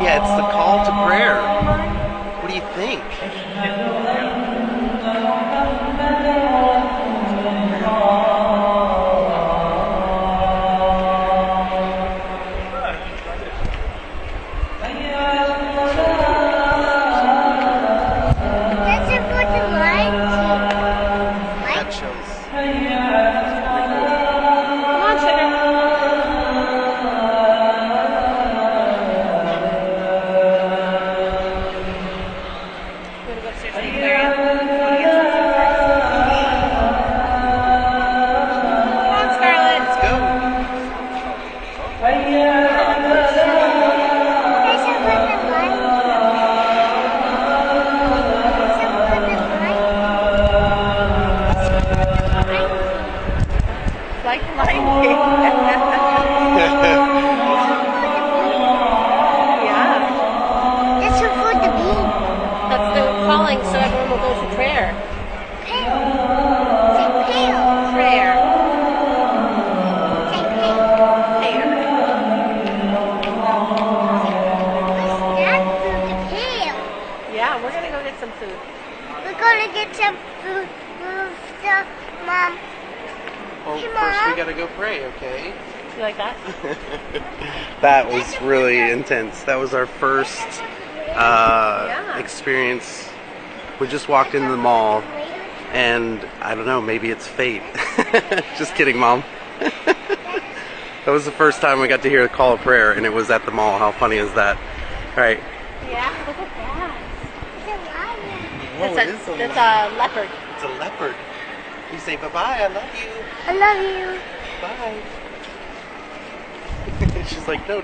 Yeah, it's the call to prayer. What do you think? That was really intense. That was our first experience. We just walked into the mall, and I don't know, maybe it's fate. Just kidding, Mom. That was the first time we got to hear the call of prayer, and it was at the mall. How funny is that? All right. Yeah, look at that. It's a lion. It's a leopard. It's a leopard. You say bye-bye, I love you. I love you. Bye. She's like, no.